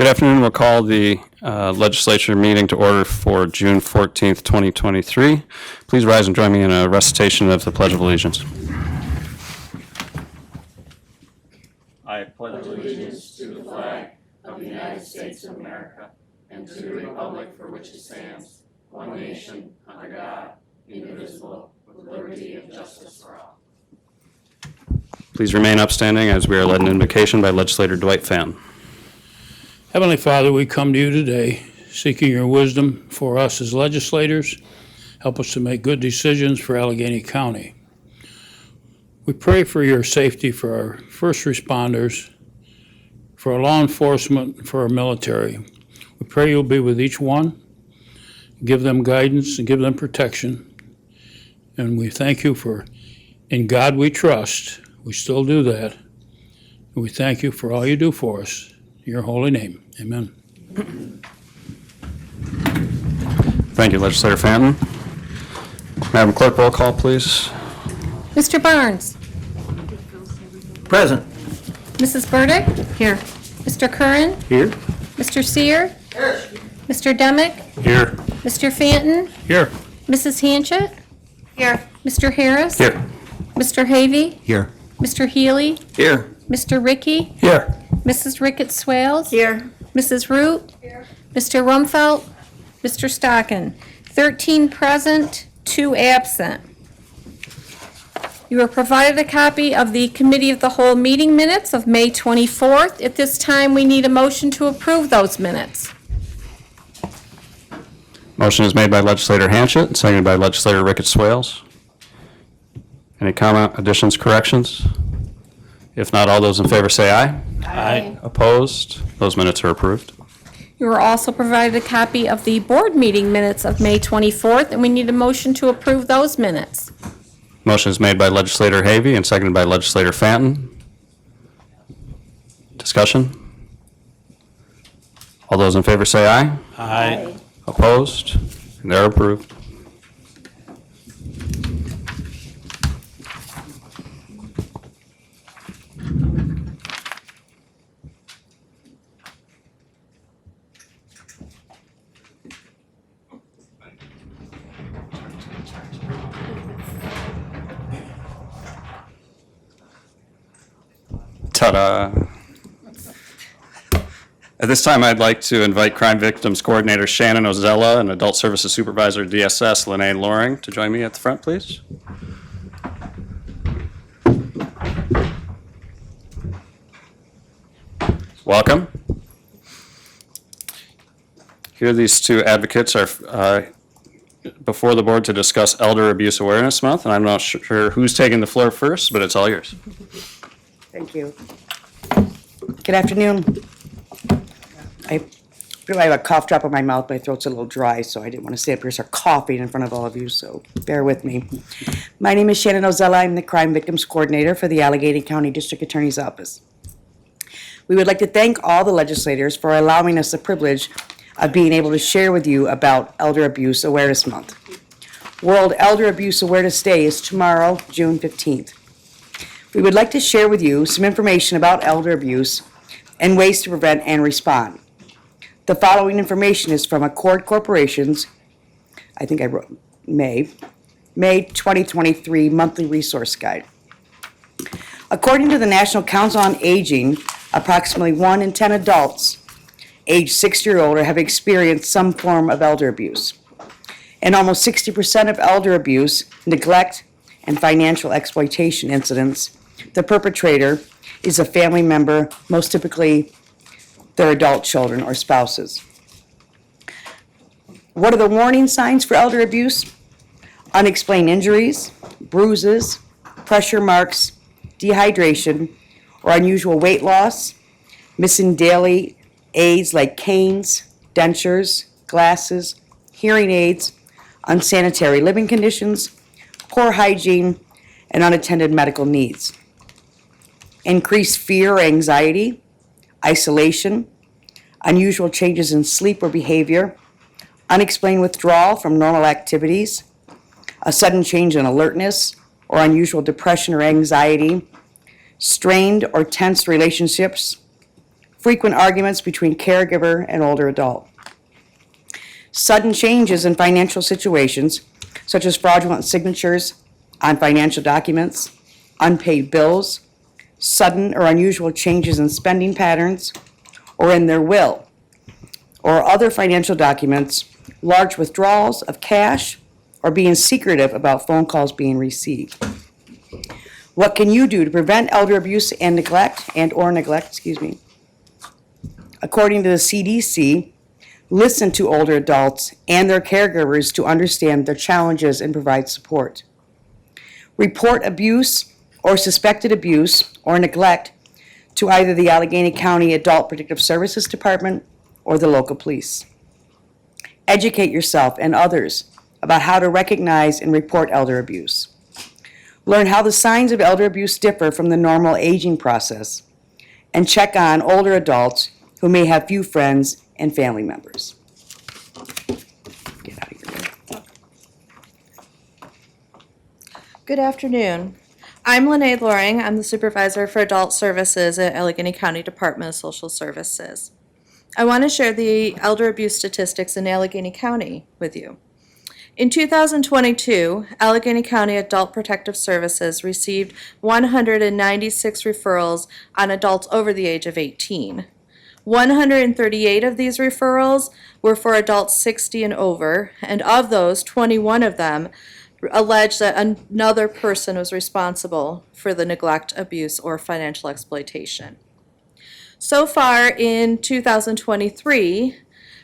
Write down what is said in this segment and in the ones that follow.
Good afternoon. We'll call the legislature meeting to order for June 14th, 2023. Please rise and join me in a recitation of the Pledge of Allegiance. I pledge allegiance to the flag of the United States of America and to the republic for which it stands, one nation, under God, indivisible, with liberty and justice for all. Please remain upstanding as we are led in invocation by Legislator Dwight Fenton. Heavenly Father, we come to you today seeking your wisdom for us as legislators. Help us to make good decisions for Allegheny County. We pray for your safety for our first responders, for our law enforcement, for our military. We pray you'll be with each one, give them guidance and give them protection. And we thank you for, in God we trust. We still do that. And we thank you for all you do for us. In your holy name, amen. Thank you, Legislator Fenton. Madam Clerk, roll call, please. Mr. Barnes. Present. Mrs. Burdick. Here. Mr. Curran. Here. Mr. Sear. Here. Mr. Demick. Here. Mr. Fanton. Here. Mrs. Hanchett. Here. Mr. Harris. Here. Mr. Havey. Here. Mr. Healy. Here. Mr. Ricky. Here. Mrs. Ricketts Swales. Here. Mrs. Root. Here. Mr. Rumfelt. Mr. Stockin. 13 present, 2 absent. You were provided a copy of the Committee of the Whole meeting minutes of May 24th. At this time, we need a motion to approve those minutes. Motion is made by Legislator Hanchett and seconded by Legislator Ricketts Swales. Any comment, additions, corrections? If not, all those in favor say aye. Aye. Opposed? Those minutes are approved. You were also provided a copy of the board meeting minutes of May 24th, and we need a motion to approve those minutes. Motion is made by Legislator Havey and seconded by Legislator Fanton. Discussion? All those in favor say aye. Aye. Opposed? And they're approved. Ta-da. At this time, I'd like to invite Crime Victims Coordinator Shannon Ozella and Adult Services Supervisor DSS Lene Loring to join me at the front, please. Welcome. Here, these two advocates are before the board to discuss Elder Abuse Awareness Month, and I'm not sure who's taking the floor first, but it's all yours. Thank you. Good afternoon. I have a cough drop in my mouth. My throat's a little dry, so I didn't want to stay up here and start coughing in front of all of you, so bear with me. My name is Shannon Ozella. I'm the Crime Victims Coordinator for the Allegheny County District Attorney's Office. We would like to thank all the legislators for allowing us the privilege of being able to share with you about Elder Abuse Awareness Month. World Elder Abuse Awareness Day is tomorrow, June 15th. We would like to share with you some information about elder abuse and ways to prevent and respond. The following information is from Accord Corporation's, I think I wrote May 2023 Monthly Resource Guide. According to the National Council on Aging, approximately 1 in 10 adults aged 60 or older have experienced some form of elder abuse. And almost 60% of elder abuse, neglect, and financial exploitation incidents, the perpetrator is a family member, most typically their adult children or spouses. What are the warning signs for elder abuse? Unexplained injuries, bruises, pressure marks, dehydration, or unusual weight loss, missing daily aids like canes, dentures, glasses, hearing aids, unsanitary living conditions, poor hygiene, and unattended medical needs. Increased fear or anxiety, isolation, unusual changes in sleep or behavior, unexplained withdrawal from normal activities, a sudden change in alertness or unusual depression or anxiety, strained or tense relationships, frequent arguments between caregiver and older adult, sudden changes in financial situations, such as fraudulent signatures on financial documents, unpaid bills, sudden or unusual changes in spending patterns, or in their will, or other financial documents, large withdrawals of cash, or being secretive about phone calls being received. What can you do to prevent elder abuse and neglect, According to the CDC, listen to older adults and their caregivers to understand their challenges and provide support. Report abuse or suspected abuse or neglect to either the Allegheny County Adult Protective Services Department or the local police. Educate yourself and others about how to recognize and report elder abuse. Learn how the signs of elder abuse differ from the normal aging process, and check on older adults who may have few friends and family members. Get out of here. Good afternoon. I'm Lene Loring. I'm the Supervisor for Adult Services at Allegheny County Department of Social Services. I want to share the elder abuse statistics in Allegheny County with you. In 2022, Allegheny County Adult Protective Services received 196 referrals on adults over the age of 18. 138 of these referrals were for adults 60 and over, and of those, 21 of them alleged that another person was responsible for the neglect, abuse, or financial exploitation. So far in 2023,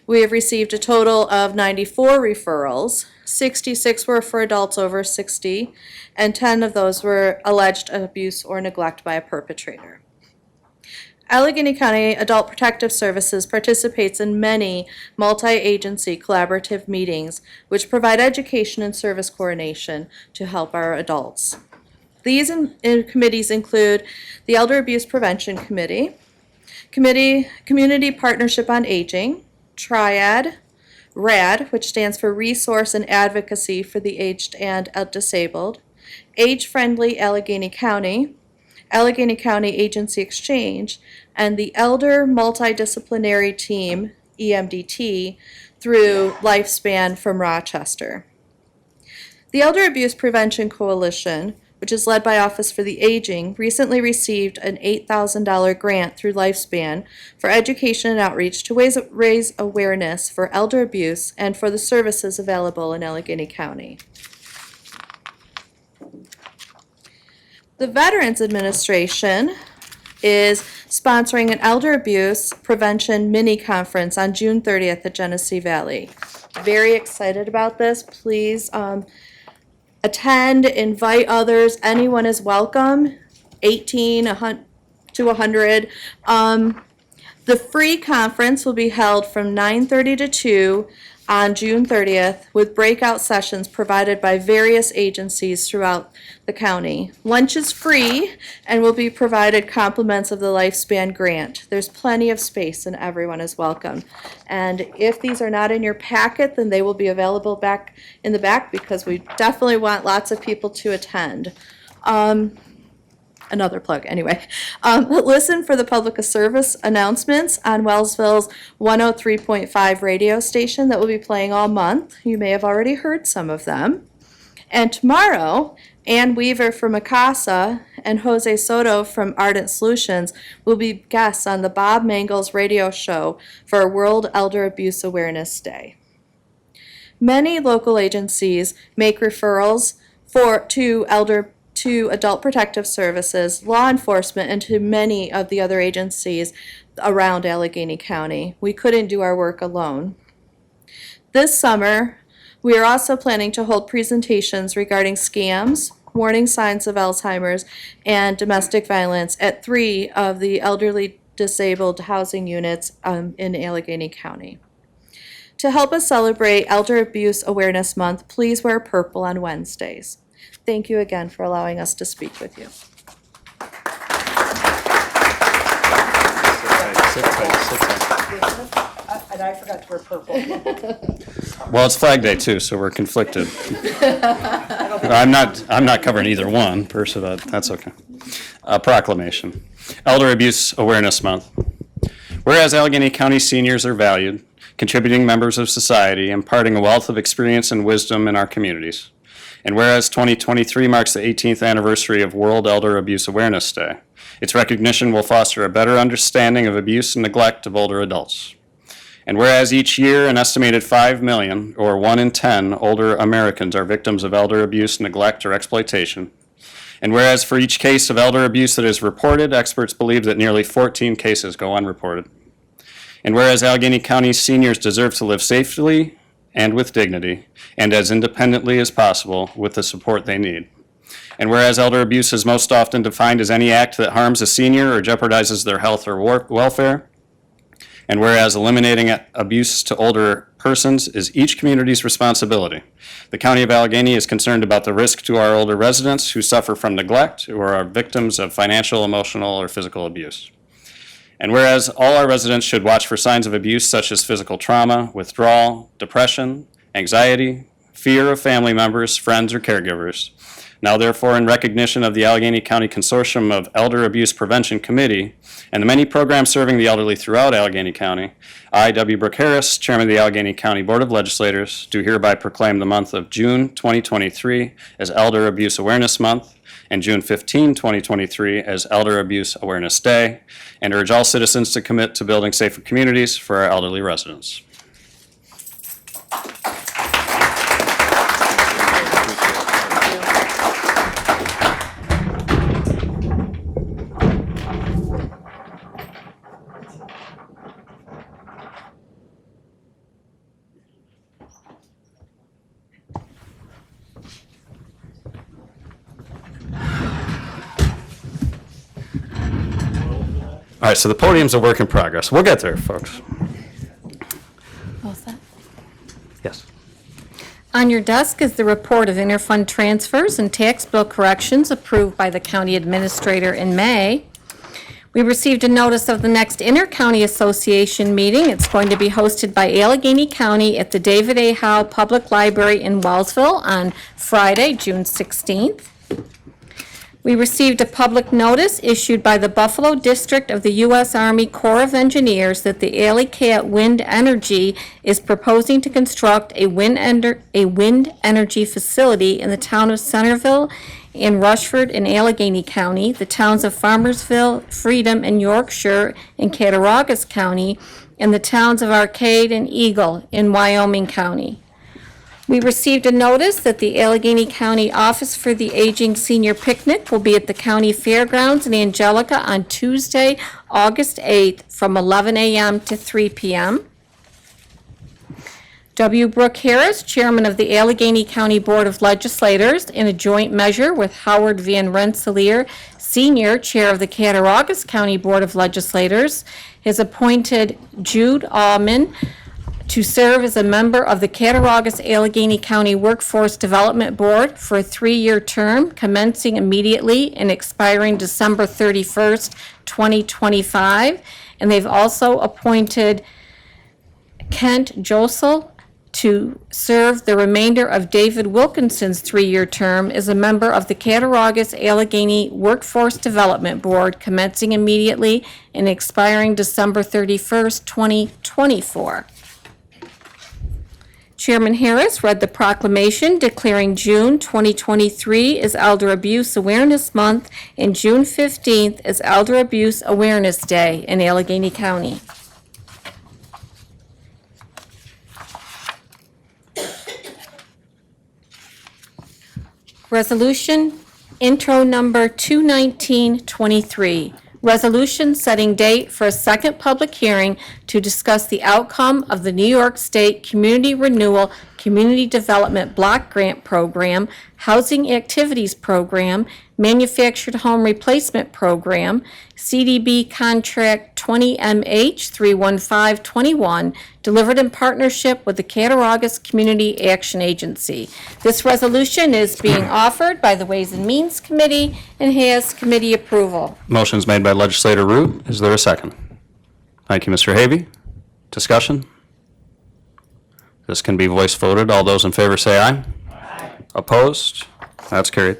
we have received a total of 94 referrals. 66 were for adults over 60, and 10 of those were alleged abuse or neglect by a perpetrator. Allegheny County Adult Protective Services participates in many multi-agency collaborative meetings which provide education and service coordination to help our adults. These committees include the Elder Abuse Prevention Committee, Community Partnership on Aging, Triad, RAD, which stands for Resource and Advocacy for the Aged and Disabled, Age-Friendly Allegheny County, Allegheny County Agency Exchange, and the Elder Multidisciplinary Team, EMDT, through Lifespan from Rochester. The Elder Abuse Prevention Coalition, which is led by Office for the Aging, recently received an $8,000 grant through Lifespan for education and outreach to raise awareness for elder abuse and for the services available in Allegheny County. The Veterans Administration is sponsoring an elder abuse prevention mini conference on June 30th at Genesee Valley. Very excited about this. Please attend, invite others. Anyone is welcome. 18 to 100. The free conference will be held from 9:30 to 2 on June 30th with breakout sessions provided by various agencies throughout the county. Lunch is free and will be provided compliments of the Lifespan grant. There's plenty of space and everyone is welcome. And if these are not in your packet, then they will be available back in the back because we definitely want lots of people to attend. Another plug, anyway. Listen for the public service announcements on Wellsville's 103.5 radio station that will be playing all month. You may have already heard some of them. And tomorrow, Ann Weaver from ACASA and Jose Soto from Ardent Solutions will be guests on the Bob Mangles radio show for World Elder Abuse Awareness Day. Many local agencies make referrals to Adult Protective Services, law enforcement, and to many of the other agencies around Allegheny County. We couldn't do our work alone. This summer, we are also planning to hold presentations regarding scams, warning signs of Alzheimer's, and domestic violence at 3 of the elderly disabled housing units in Allegheny County. To help us celebrate Elder Abuse Awareness Month, please wear purple on Wednesdays. Thank you again for allowing us to speak with you. Sit tight. And I forgot to wear purple. Well, it's Flag Day too, so we're conflicted. I'm not covering either one, that's okay. Proclamation. Elder Abuse Awareness Month. Whereas Allegheny County seniors are valued, contributing members of society, imparting a wealth of experience and wisdom in our communities. And whereas 2023 marks the 18th anniversary of World Elder Abuse Awareness Day, its recognition will foster a better understanding of abuse and neglect of older adults. And whereas each year an estimated 5 million, or 1 in 10, older Americans are victims of elder abuse, neglect, or exploitation. And whereas for each case of elder abuse that is reported, experts believe that nearly 14 cases go unreported. And whereas Allegheny County seniors deserve to live safely and with dignity, and as independently as possible with the support they need. And whereas elder abuse is most often defined as any act that harms a senior or jeopardizes their health or welfare, and whereas eliminating abuse to older persons is each community's responsibility, the County of Allegheny is concerned about the risk to our older residents who suffer from neglect or are victims of financial, emotional, or physical abuse. And whereas all our residents should watch for signs of abuse such as physical trauma, withdrawal, depression, anxiety, fear of family members, friends, or caregivers. Now therefore, in recognition of the Allegheny County Consortium of Elder Abuse Prevention Committee and the many programs serving the elderly throughout Allegheny County, I, W. Brooke Harris, Chairman of the Allegheny County Board of Legislators, do hereby proclaim the month of June 2023 as Elder Abuse Awareness Month, and June 15, 2023 as Elder Abuse Awareness Day, and urge all citizens to commit to building safer communities for our elderly residents. All right, so the podium's a work in progress. We'll get there, folks. All set. Yes. On your desk is the report of interfund transfers and tax bill corrections approved by the county administrator in May. We received a notice of the next Inter-County Association meeting. It's going to be hosted by Allegheny County at the David A. Howe Public Library in Wellsville on Friday, June 16th. We received a public notice issued by the Buffalo District of the U.S. Army Corps of Engineers that the Alley Cat Wind Energy is proposing to construct a wind energy facility in the town of Centerville in Rushford in Allegheny County, the towns of Farmersville, Freedom, and Yorkshire in Cattaraugus County, and the towns of Arcade and Eagle in Wyoming County. We received a notice that the Allegheny County Office for the Aging Senior Picnic will be at the county fairgrounds in Angelica on Tuesday, August 8th from 11 a.m. to 3 p.m. W. Brooke Harris, Chairman of the Allegheny County Board of Legislators, in a joint measure with Howard Van Rensselaer, Senior, Chair of the Cattaraugus County Board of Legislators, has appointed Jude Allman to serve as a member of the Cattaraugus Allegheny County Workforce Development Board for a 3-year term commencing immediately and expiring December 31st, 2025. And they've also appointed Kent Josel to serve the remainder of David Wilkinson's 3-year term as a member of the Cattaraugus Allegheny Workforce Development Board commencing immediately and expiring December 31st, 2024. Chairman Harris read the proclamation declaring June 2023 as Elder Abuse Awareness Month and June 15th as Elder Abuse Awareness Day in Allegheny County. Resolution intro number 21923. Resolution setting date for a second public hearing to discuss the outcome of the New York State Community Renewal Community Development Block Grant Program, Housing Activities Program, Manufactured Home Replacement Program, CDB Contract 20MH31521, delivered in partnership with the Cattaraugus Community Action Agency. This resolution is being offered by the Ways and Means Committee and has committee approval. Motion's made by Legislator Root. Is there a second? Thank you, Mr. Havey. Discussion? This can be voice voted. All those in favor say aye. Aye. Opposed? That's carried.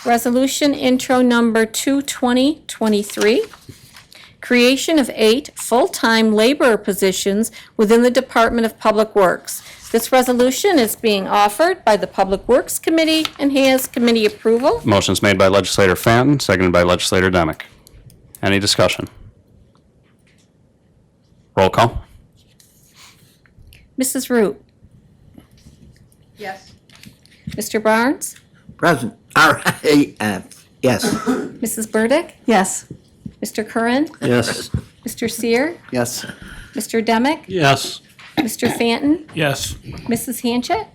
Resolution intro number 22023. creation of 8 full-time laborer positions within the Department of Public Works. This resolution is being offered by the Public Works Committee and has committee approval. Motion's made by legislator Fenton, seconded by legislator Demick. Any discussion? Roll call. Mrs. Root, Yes. Mr. Barnes, Present. Yes. Mrs. Burdick, Yes. Mr. Curran, Yes. Mr. Seer, Yes. Mr. Demick, Yes. Mr. Fanton, Yes. Mrs. Hanchett,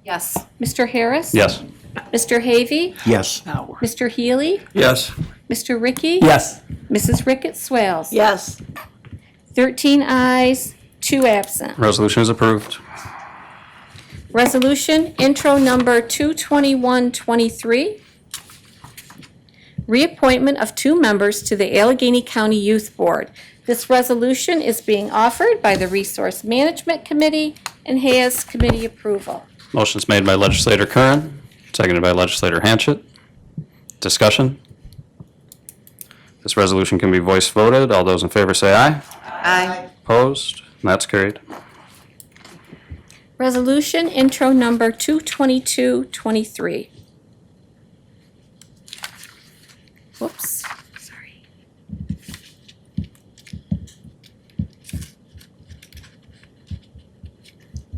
Yes. Mr. Harris. Yes. Mr. Havy, Yes. Mr. Healy, Yes. Mr. Ricky. Yes. Mrs. Ricketts Swales. Yes. 13 ayes, 2 absent. Resolution is approved. Resolution intro number 22123. Reappointment of 2 members to the Allegheny County Youth Board. This resolution is being offered by the Resource Management Committee and has committee approval. Motion's made by legislator Curran, seconded by legislator Hanchett. Discussion? This resolution can be voice voted. All those in favor say aye. Aye. Opposed? And that's carried. Resolution intro number 22223. Whoops, sorry.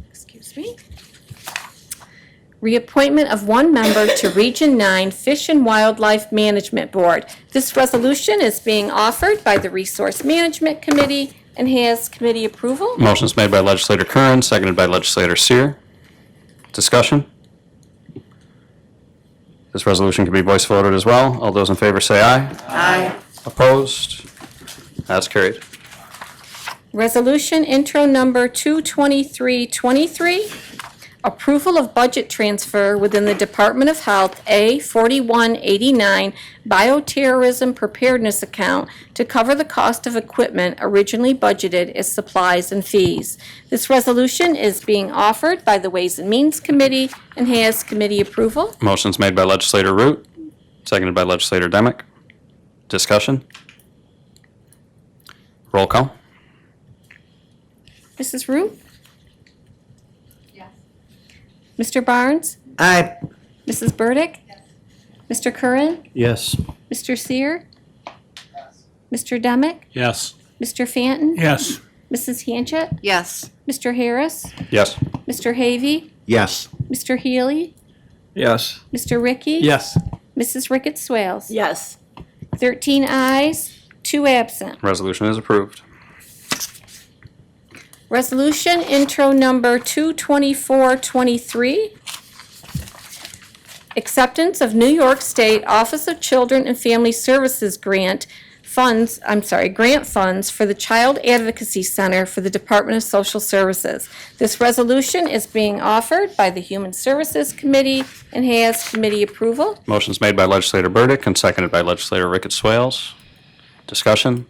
Excuse me. Reappointment of 1 member to Region 9 Fish and Wildlife Management Board. This resolution is being offered by the Resource Management Committee and has committee approval. Motion's made by legislator Curran, seconded by legislator Seer. Discussion? This resolution can be voice voted as well. All those in favor say aye. Aye. Opposed? That's carried. Resolution intro number 22323. Approval of budget transfer within the Department of Health A4189 Bioterrorism Preparedness Account to cover the cost of equipment originally budgeted as supplies and fees. This resolution is being offered by the Ways and Means Committee and has committee approval. Motion's made by legislator Root, seconded by legislator Demick. Discussion? Roll call. Mrs. Root? Mr. Barnes? Aye. Mrs. Burdick? Mr. Curran? Yes. Mr. Seer? Mr. Demick? Yes. Mr. Fanton? Yes. Mrs. Hanchett? Yes. Mr. Harris? Yes. Mr. Havy? Yes. Mr. Healy? Yes. Mr. Ricky? Yes. Mrs. Ricketts Swales? Yes. 13 ayes, 2 absent. Resolution is approved. Resolution intro number 22423. Acceptance of New York State Office of Children and Family Services grant funds for the Child Advocacy Center for the Department of Social Services. This resolution is being offered by the Human Services Committee and has committee approval. Motion's made by legislator Burdick and seconded by legislator Ricketts Swales. Discussion?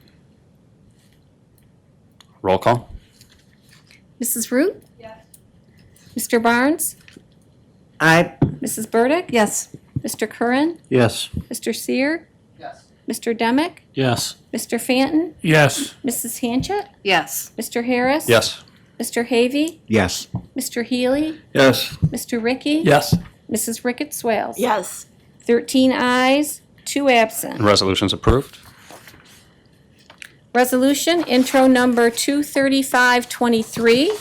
Roll call. Mrs. Root? Mr. Barnes? Aye. Mrs. Burdick? Yes. Mr. Curran? Yes. Mr. Seer? Mr. Demick? Yes. Mr. Fanton? Yes. Mrs. Hanchett? Yes. Mr. Harris? Yes. Mr. Havy? Yes. Mr. Healy? Yes. Mr. Ricky? Yes. Mrs. Ricketts Swales? Yes. 13 ayes, 2 absent. Resolution's approved. Resolution intro number 23523.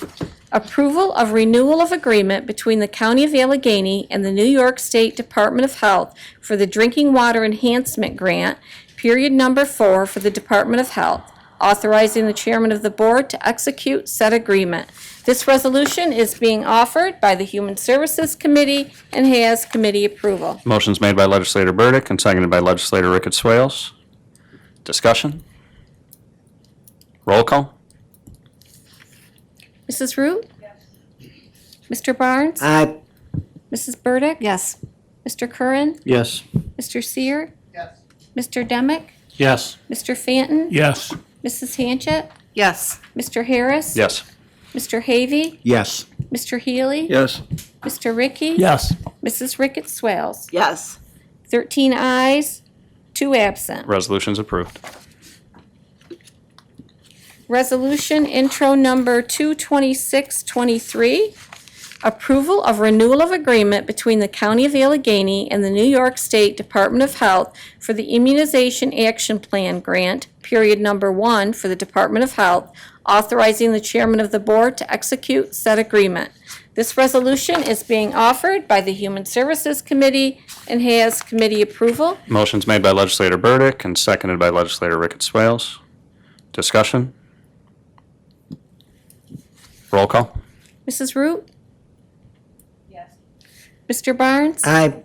Approval of renewal of agreement between the County of Allegheny and the New York State Department of Health for the Drinking Water Enhancement Grant, period number 4 for the Department of Health, authorizing the chairman of the board to execute said agreement. This resolution is being offered by the Human Services Committee and has committee approval. Motion's made by legislator Burdick and seconded by legislator Ricketts Swales. Discussion? Roll call. Mrs. Root? Mr. Barnes? Aye. Mrs. Burdick? Yes. Mr. Curran? Yes. Mr. Seer? Mr. Demick? Yes. Mr. Fanton? Yes. Mrs. Hanchett? Yes. Mr. Harris? Yes. Mr. Havy? Yes. Mr. Healy? Yes. Mr. Ricky? Yes. Mrs. Ricketts Swales? Yes. 13 ayes, 2 absent. Resolution's approved. Resolution intro number 22623, approval of renewal of agreement between the County of Allegheny and the New York State Department of Health for the Immunization Action Plan Grant, period number 1 for the Department of Health, authorizing the chairman of the board to execute said agreement. This resolution is being offered by the Human Services Committee and has committee approval. Motion's made by legislator Burdick and seconded by legislator Ricketts Swales. Discussion? Roll call? Mrs. Root? Yes. Mr. Barnes? Aye.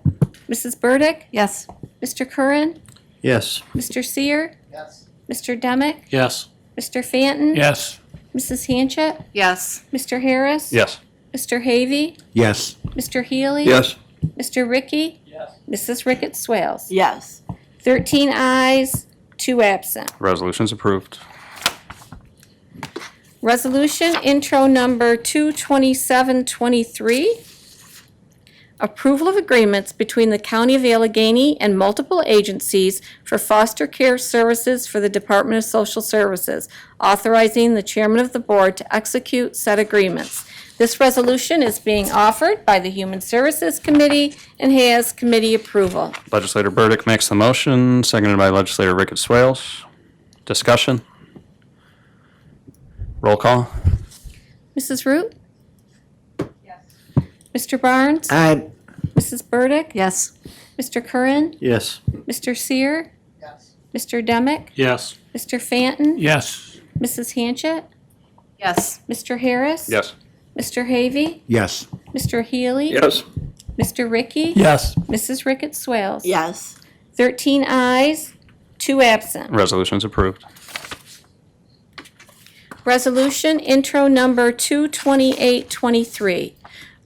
Mrs. Burdick? Yes. Mr. Curran? Yes. Mr. Seer? Yes. Mr. Demick? Yes. Mr. Fanton? Yes. Mrs. Hanchett? Yes. Mr. Harris? Yes. Mr. Havey? Yes. Mr. Healy? Yes. Mr. Ricky? Yes. Mrs. Ricketts Swales? Yes. 13 ayes, 2 absent. Resolution's approved. Resolution intro number 22723, approval of agreements between the County of Allegheny and multiple agencies for foster care services for the Department of Social Services, authorizing the chairman of the board to execute said agreements. This resolution is being offered by the Human Services Committee and has committee approval. Legislator Burdick makes the motion, seconded by legislator Ricketts Swales. Discussion? Roll call? Mrs. Root? Yes. Mr. Barnes? Aye. Mrs. Burdick? Yes. Mr. Curran? Yes. Mr. Seer? Yes. Mr. Demick? Yes. Mr. Fanton? Yes. Mrs. Hanchett? Yes. Mr. Harris? Yes. Mr. Havey? Yes. Mr. Healy? Yes. Mr. Ricky? Yes. Mrs. Ricketts Swales? Yes. 13 ayes, 2 absent. Resolution's approved. Resolution intro number 22823,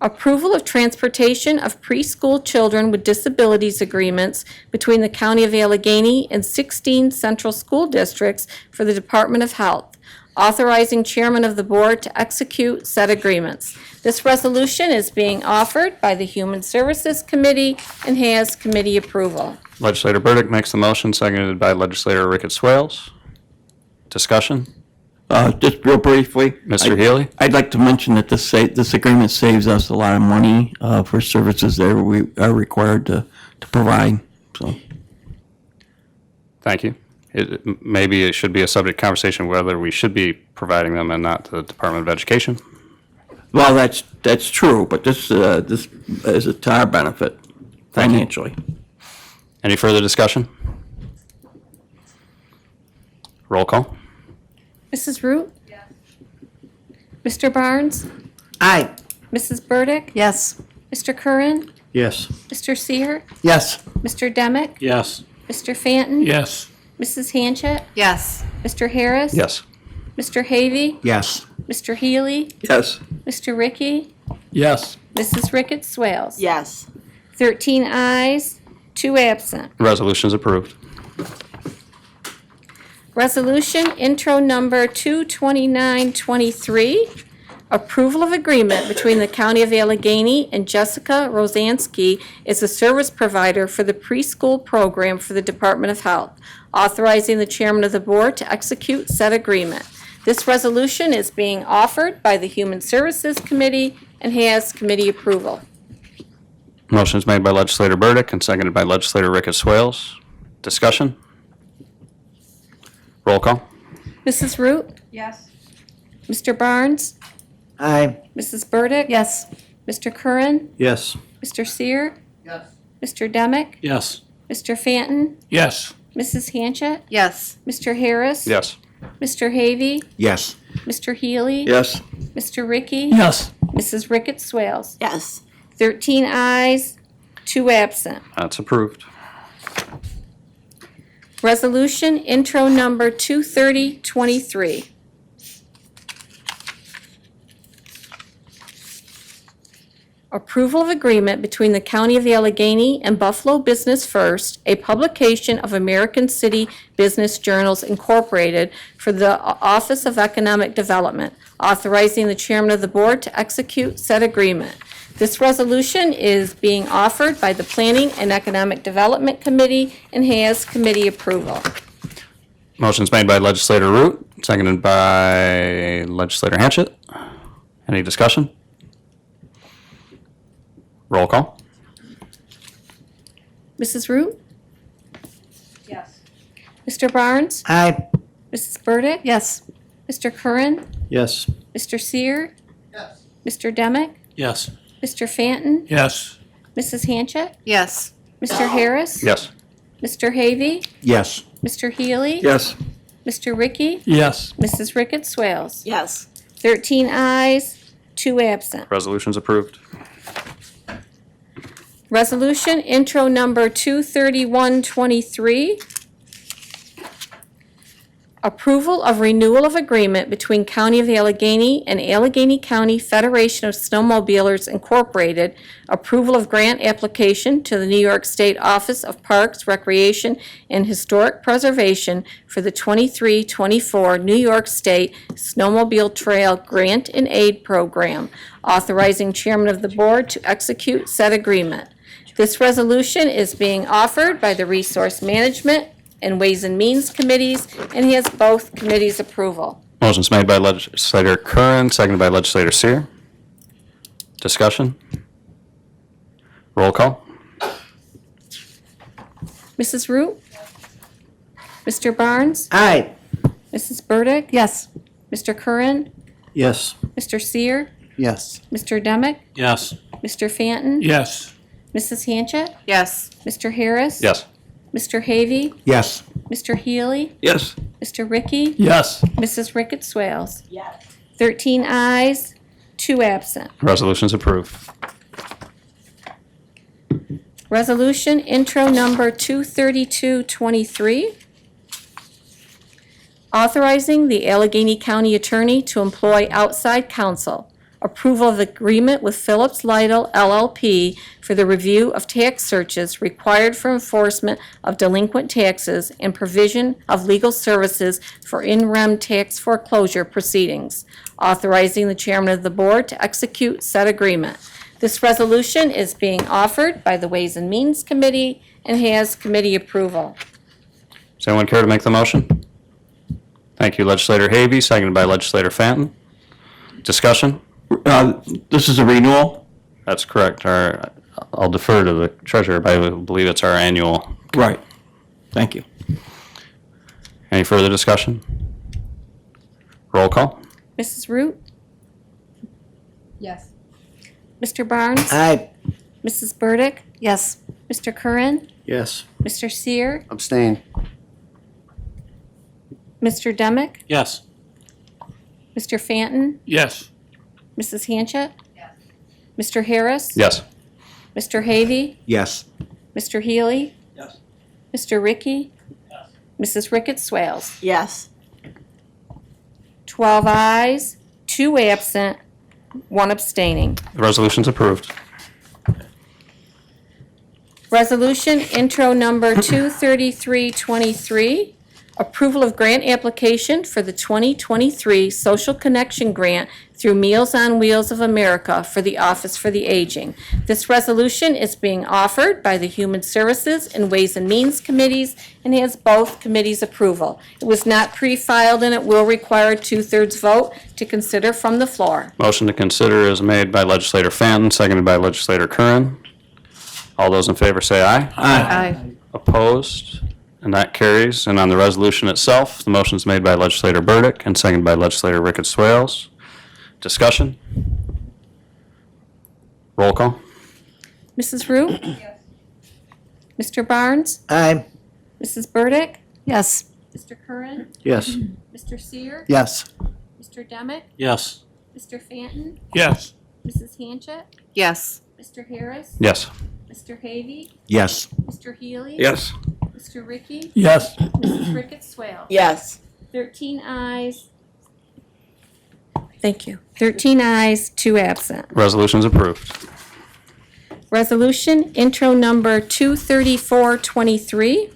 approval of transportation of preschool children with disabilities agreements between the County of Allegheny and 16 central school districts for the Department of Health, authorizing chairman of the board to execute said agreements. This resolution is being offered by the Human Services Committee and has committee approval. Legislator Burdick makes the motion, seconded by legislator Ricketts Swales. Discussion? Just real briefly. Mr. Healy? I'd like to mention that this agreement saves us a lot of money for services that we are required to provide, so. Thank you. Maybe it should be a subject conversation whether we should be providing them and not the Department of Education. Well, that's true, but this is to our benefit financially. Any further discussion? Roll call? Mrs. Root? Yes. Mr. Barnes? Aye. Mrs. Burdick? Yes. Mr. Curran? Yes. Mr. Seer? Yes. Mr. Demick? Yes. Mr. Fanton? Yes. Mrs. Hanchett? Yes. Mr. Harris? Yes. Mr. Havey? Yes. Mr. Healy? Yes. Mr. Ricky? Yes. Mrs. Ricketts Swales? Yes. 13 ayes, 2 absent. Resolution's approved. Resolution intro number 22923, approval of agreement between the County of Allegheny and Jessica Rosansky as a service provider for the preschool program for the Department of Health, authorizing the chairman of the board to execute said agreement. This resolution is being offered by the Human Services Committee and has committee approval. Motion's made by legislator Burdick and seconded by legislator Ricketts Swales. Discussion? Roll call? Mrs. Root? Yes. Mr. Barnes? Aye. Mrs. Burdick? Yes. Mr. Curran? Yes. Mr. Seer? Yes. Mr. Demick? Yes. Mr. Fanton? Yes. Mrs. Hanchett? Yes. Mr. Harris? Yes. Mr. Havey? Yes. Mr. Healy? Yes. Mr. Ricky? Yes. Mrs. Ricketts Swales? Yes. 13 ayes, 2 absent. That's approved. Resolution intro number 23023. Approval of agreement between the County of Allegheny and Buffalo Business First, a publication of American City Business Journals Incorporated for the Office of Economic Development, authorizing the chairman of the board to execute said agreement. This resolution is being offered by the Planning and Economic Development Committee and has committee approval. Motion's made by legislator Root, seconded by legislator Hanchett. Any discussion? Roll call. Mrs. Root? Yes. Mr. Barnes? Aye. Mrs. Burdick? Yes. Mr. Curran? Yes. Mr. Seer? Yes. Mr. Demick? Yes. Mr. Fanton? Yes. Mrs. Hanchett? Yes. Mr. Harris? Yes. Mr. Havy? Yes. Mr. Healy? Yes. Mr. Ricky? Yes. Mrs. Ricketts Swales? Yes. 13 ayes, 2 absent. Resolution's approved. Resolution intro number 23123. Approval of renewal of agreement between County of Allegheny and Allegheny County Federation of Snowmobilers Incorporated. Approval of grant application to the New York State Office of Parks, Recreation, and Historic Preservation for the 23-24 New York State Snowmobile Trail Grant and Aid Program, authorizing chairman of the board to execute said agreement. This resolution is being offered by the Resource Management and Ways and Means Committees and has both committees' approval. Motion's made by legislator Curran, seconded by legislator Seer. Discussion? Roll call. Mrs. Root? Mr. Barnes? Aye. Mrs. Burdick? Yes. Mr. Curran? Yes. Mr. Seer? Yes. Mr. Demick? Yes. Mr. Fanton? Yes. Mrs. Hanchett? Yes. Mr. Harris? Yes. Mr. Havy? Yes. Mr. Healy? Yes. Mr. Ricky? Yes. Mrs. Ricketts Swales? Yes. 13 ayes, 2 absent. Resolution's approved. Resolution intro number 23223. Authorizing the Allegheny County Attorney to employ outside counsel. Approval of agreement with Phillips Lytle LLP for the review of tax searches required for enforcement of delinquent taxes and provision of legal services for in rem tax foreclosure proceedings. Authorizing the chairman of the board to execute said agreement. This resolution is being offered by the Ways and Means Committee and has committee approval. Does anyone care to make the motion? Thank you, legislator Havy, seconded by legislator Fanton. Discussion? This is a renewal? That's correct. I'll defer to the treasurer, but I believe it's our annual. Right. Thank you. Any further discussion? Roll call. Mrs. Root? Yes. Mr. Barnes? Aye. Mrs. Burdick? Yes. Mr. Curran? Yes. Mr. Seer? Abstain. Mr. Demick? Yes. Mr. Fanton? Yes. Mrs. Hanchett? Mr. Harris? Yes. Mr. Havy? Yes. Mr. Healy? Yes. Mr. Ricky? Mrs. Ricketts Swales? Yes. 12 ayes, 2 absent, 1 abstaining. The resolution's approved. Resolution intro number 23323. Approval of grant application for the 2023 Social Connection Grant through Meals on Wheels of America for the Office for the Aging. This resolution is being offered by the Human Services and Ways and Means Committees and has both committees' approval. It was not pre-filed and it will require a 2/3 vote to consider from the floor. Motion to consider is made by legislator Fanton, seconded by legislator Curran. All those in favor say aye. Aye. Opposed? And that carries. And on the resolution itself, the motion is made by legislator Burdick and seconded by legislator Ricketts Swales. Discussion? Roll call. Mrs. Root? Mr. Barnes? Aye. Mrs. Burdick? Yes. Mr. Curran? Yes. Mr. Seer? Yes. Mr. Demick? Yes. Mr. Fanton? Yes. Mrs. Hanchett? Yes. Mr. Harris? Yes. Mr. Havy? Yes. Mr. Healy? Yes. Mr. Ricky? Yes. Mrs. Ricketts Swales? Yes. 13 ayes. Thank you. 13 ayes, 2 absent. Resolution's approved. Resolution intro number 23423.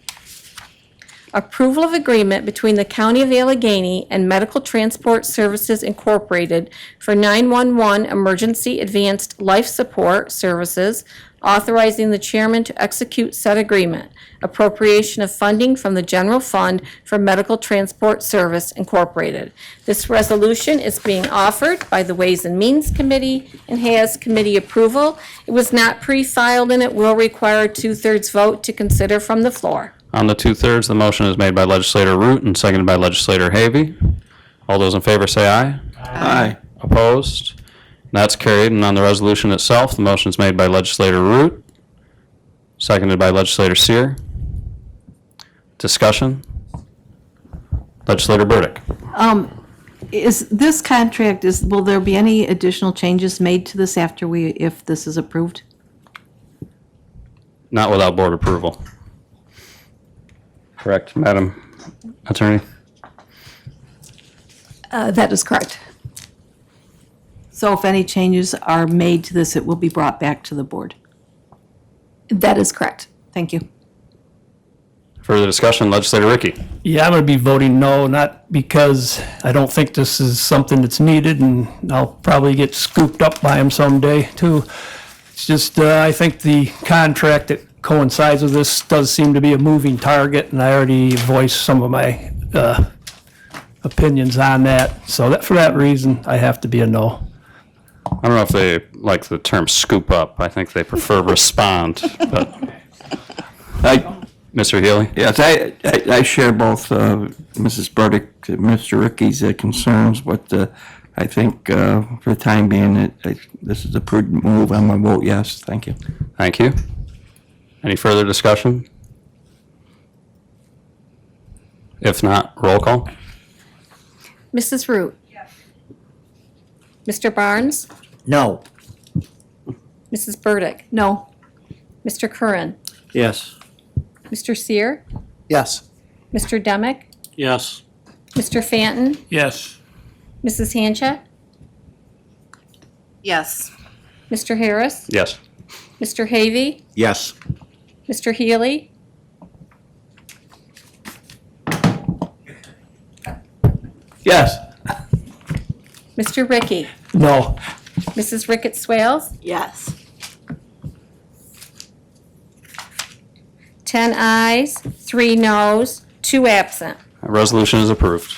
approval of agreement between the County of Allegheny and Medical Transport Services Incorporated for 911 Emergency Advanced Life Support Services, authorizing the chairman to execute said agreement, appropriation of funding from the general fund for Medical Transport Service Incorporated. This resolution is being offered by the Ways and Means Committee and has committee approval. It was not pre-filed and it will require a 2/3 vote to consider from the floor. On the 2/3, the motion is made by legislator Root and seconded by legislator Havy. All those in favor say aye. Aye. Opposed? That's carried. And on the resolution itself, the motion is made by legislator Root, seconded by legislator Seer. Discussion? Legislator Burdick. Is this contract, will there be any additional changes made to this if this is approved? Not without board approval. Correct, Madam Attorney? That is correct. So if any changes are made to this, it will be brought back to the board? That is correct. Thank you. Further discussion, legislator Ricky. Yeah, I'm going to be voting no, not because I don't think this is something that's needed, and I'll probably get scooped up by him someday, too. It's just, I think the contract that coincides with this does seem to be a moving target, and I already voiced some of my opinions on that. So that, for that reason, I have to be a no. I don't know if they like the term scoop up. I think they prefer respond, but Mr. Healy? Yes, I share both Mrs. Burdick, Mr. Ricky's concerns, but I think for the time being, this is a prudent move. I'm going to vote yes. Thank you. Thank you. Any further discussion? If not, roll call. Mrs. Root? Mr. Barnes? No. Mrs. Burdick? No. Mr. Curran? Yes. Mr. Seer? Yes. Mr. Demick? Yes. Mr. Fanton? Yes. Mrs. Hanchett? Yes. Mr. Harris? Yes. Mr. Havy? Yes. Mr. Healy? Yes. Mr. Ricky? No. Mrs. Ricketts Swales? Yes. 10 ayes, 3 noes, 2 absent. Resolution is approved.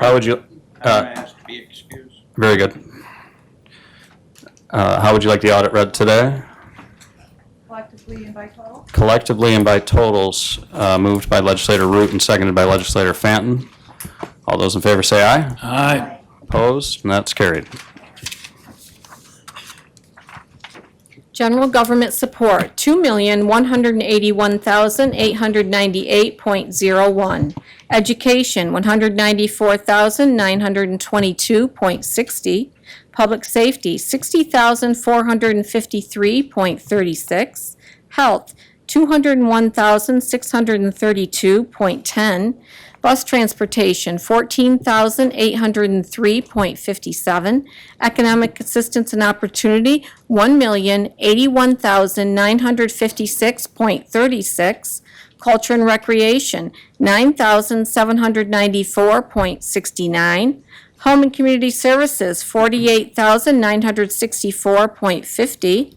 How would you? Asked to be excused. Very good. How would you like the audit read today? Collectively and by total? Collectively and by totals, moved by legislator Root and seconded by legislator Fanton. All those in favor say aye. Aye. Opposed? And that's carried. General government support, $2,181,898.01. Education, $194,922.60. Public safety, $60,453.36. Health, $201,632.10. Bus transportation, $14,803.57. Economic assistance and opportunity, $1,081,956.36. Culture and recreation, $9,794.69. Home and community services, $48,964.50.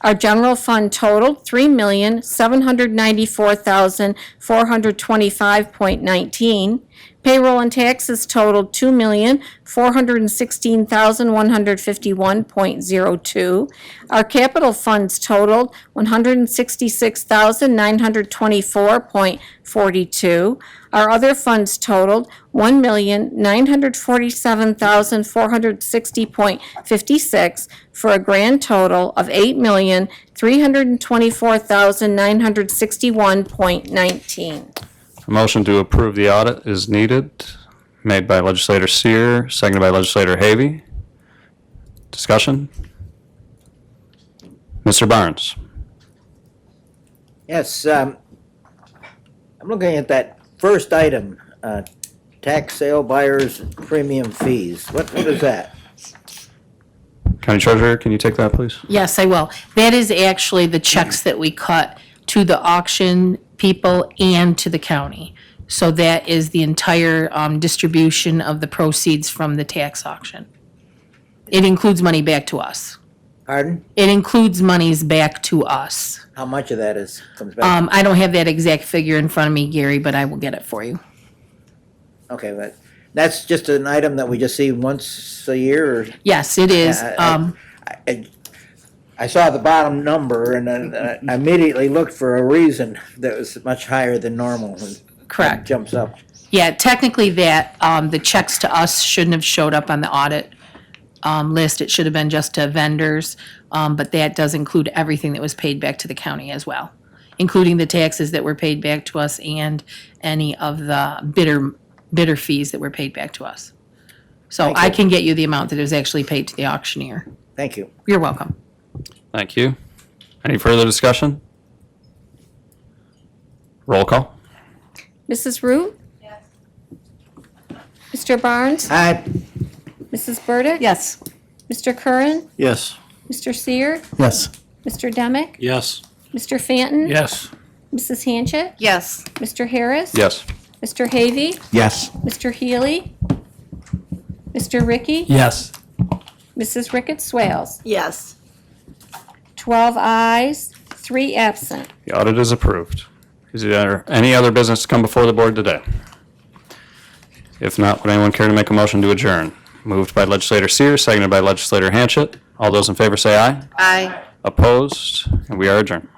Our general fund totaled $3,794,425.19. Payroll and taxes totaled $2,416,151.02. Our capital funds totaled $166,924.42. Our other funds totaled $1,947,460.56 for a grand total of $8,324,961.19. A motion to approve the audit is needed, made by legislator Seer, seconded by legislator Havy. Discussion? Mr. Barnes? Yes, I'm looking at that first item, tax sale buyers premium fees. What is that? County Treasurer, can you take that, please? Yes, I will. That is actually the checks that we cut to the auction people and to the county. So that is the entire distribution of the proceeds from the tax auction. It includes money back to us. Pardon? It includes monies back to us. How much of that comes back? I don't have that exact figure in front of me, Gary, but I will get it for you. Okay, but that's just an item that we just see once a year, or? Yes, it is. I saw the bottom number and then I immediately looked for a reason that was much higher than normal. And Correct. it jumps up. Yeah, technically that, the checks to us shouldn't have showed up on the audit list. It should have been just to vendors, but that does include everything that was paid back to the county as well, including the taxes that were paid back to us and any of the bidder fees that were paid back to us. So Thank I you. can get you the amount that was actually paid to the auctioneer. Thank you. You're welcome. Thank you. Any further discussion? Roll call. Mrs. Root? Yes. Mr. Barnes? Aye. Mrs. Burdick? Yes. Mr. Curran? Yes. Mr. Seer? Yes. Mr. Demick? Yes. Mr. Fanton? Yes. Mrs. Hanchett? Yes. Mr. Harris? Yes. Mr. Havy? Yes. Mr. Healy? Mr. Ricky? Yes. Mrs. Ricketts Swales? Yes. 12 ayes, 3 absent. The audit is approved. Is there any other business to come before the board today? If not, would anyone care to make a motion to adjourn? Moved by legislator Sears, seconded by legislator Hanchett. All those in favor say aye. Aye. Opposed? And we are adjourned.